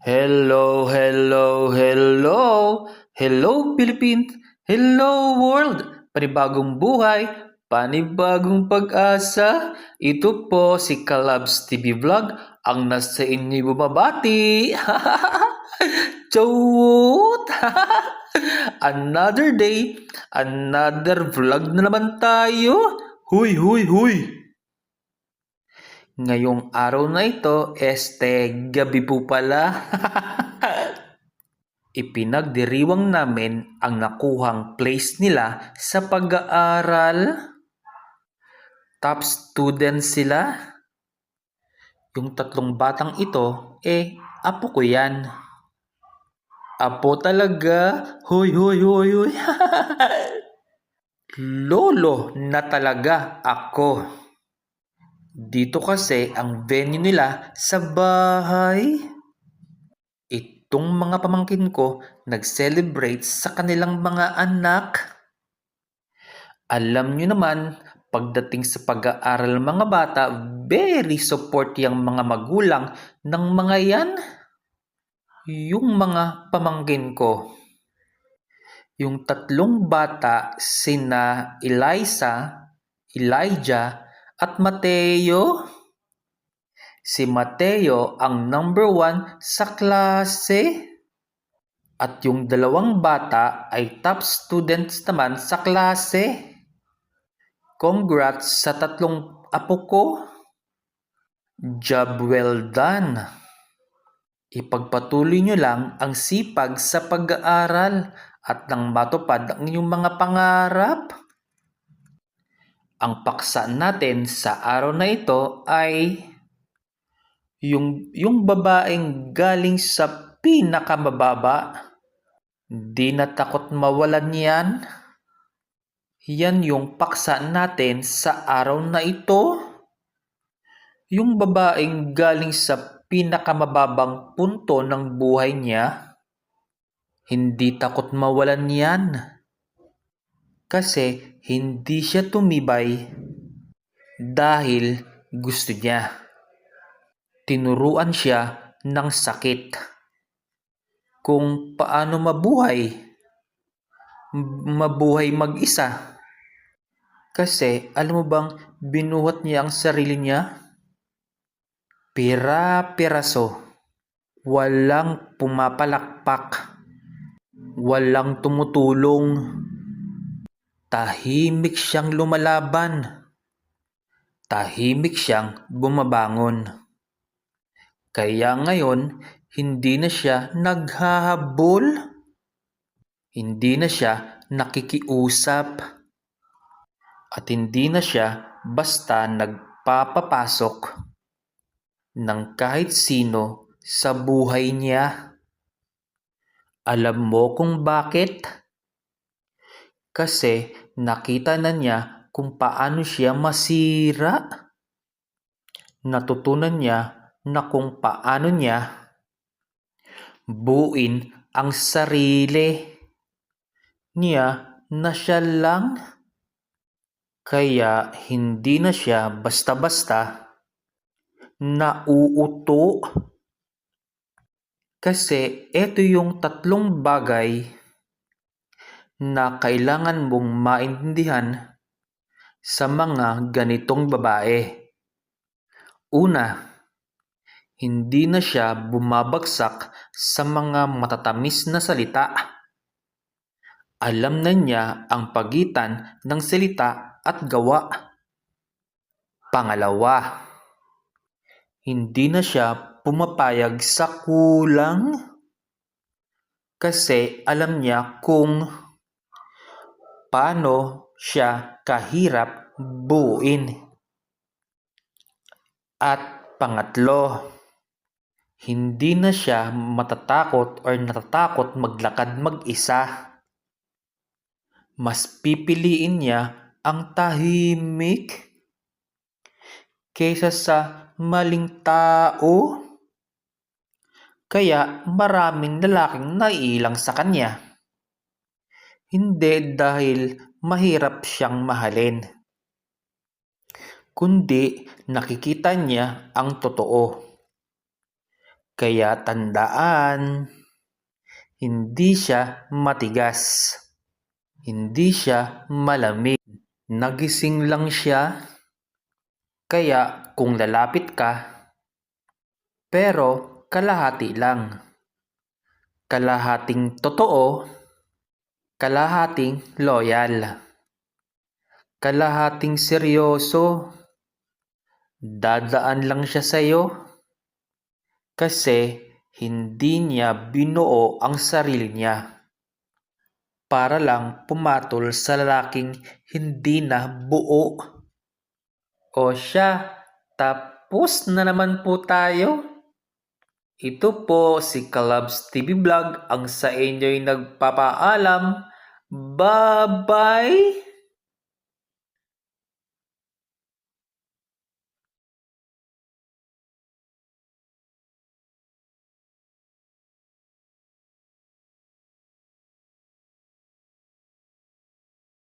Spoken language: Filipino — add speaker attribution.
Speaker 1: Hello, hello, hello! Hello Philippines! Hello world! Panibagong buhay, panibagong pag-asa. Ito po si Kalabs TV Vlog, ang nasa inyo bumabati. Chowot! Another day, another vlog na naman tayo. Huy, huy, huy! Ngayong araw na ito, gabi po pala. Ipinagdiriwang namin ang nakuhang place nila sa pag-aaral. Top students sila. Yung tatlong batang ito, apo ko yan. Apo talaga. Hoy, hoy, hoy, hoy. Lolo na talaga ako. Dito kasi ang venue nila sa bahay. Itong mga pamangkin ko nag-celebrate sa kanilang mga anak. Alam nyo naman, pagdating sa pag-aaral ng mga bata, very support yung mga magulang ng mga yan. Yung mga pamangkin ko. Yung tatlong bata, sina Eliza, Elijah, at Mateo. Si Mateo ang number 1 sa klase. At yung dalawang bata ay top students naman sa klase. Congrats sa tatlong apo ko. Job well done. Ipagpatuloy nyo lang ang sipag sa pag-aaral at nang matupad ang inyong mga pangarap. Ang paksa natin sa araw na ito ay yung babaeng galing sa pinakamababa. Di na takot mawalan yan. Yan yung paksa natin sa araw na ito. Yung babaeng galing sa pinakamababang punto ng buhay niya, hindi takot mawalan yan. Kasi hindi siya tumibay dahil gusto niya. Tinuruan siya ng sakit kung paano mabuhay mag-isa. Kasi alam mo bang binuhat niya ang sarili niya? Pira-piraso. Walang pumapalakpak. Walang tumutulong. Tahimik siyang lumalaban. Tahimik siyang bumabangon. Kaya ngayon, hindi na siya naghahabol. Hindi na siya nakikiusap. At hindi na siya basta nagpapapasok ng kahit sino sa buhay niya. Alam mo kung bakit? Kasi nakita na niya kung paano siya masira. Natutunan niya na kung paano niya buuin ang sarili niya na siya lang. Kaya hindi na siya basta-basta nauuto. Kasi ito yung tatlong bagay na kailangan mong maintindihan sa mga ganitong babae. Una, hindi na siya bumabagsak sa mga matatamis na salita. Alam na niya ang pagitan ng salita at gawa. Pangalawa, hindi na siya pumapayag sa kulang. Kasi alam niya kung paano siya kahirap buuin. At pangatlo, hindi na siya matatakot or natatakot maglakad mag-isa. Mas pipiliin niya ang tahimik kaysa sa maling tao. Kaya maraming lalaking naiilang sa kanya. Hindi dahil mahirap siyang mahalin, kundi nakikita niya ang totoo. Kaya tandaan, hindi siya matigas, hindi siya malamig. Nagising lang siya, kaya kung lalapit ka, pero kalahati lang. Kalahating totoo, kalahating loyal, kalahating seryoso. Dadaan lang siya sa'yo kasi hindi niya binuo ang sarili niya para lang pumatol sa lalaking hindi na buo. O siya, tapos na naman po tayo. Ito po si Kalabs TV Vlog ang sa inyo'y nagpapaalam. Bye-bye!